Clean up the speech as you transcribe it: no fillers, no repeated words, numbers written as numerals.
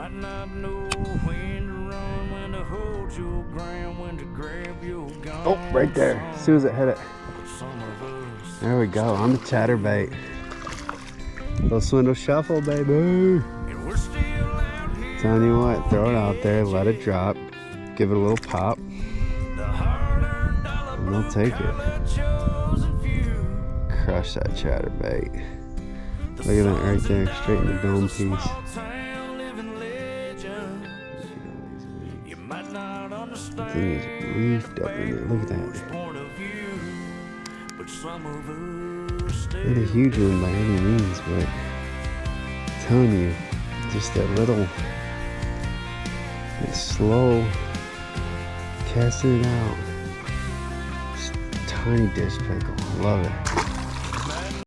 might not know when to run, when to hold your ground, when to grab your gun. Oh, right there. As soon as it hit it. There we go, on the chatterbait. Little swindle shuffle, baby. Telling you what, throw it out there, let it drop, give it a little pop, and they'll take it. Crush that chatterbait. Look at that right there, straight in the dome piece. The thing is reefed up in there. Look at that. Not a huge one by any means, but I'm telling you, just that little, that slow casting it out. Just tiny dish pickle. I love it.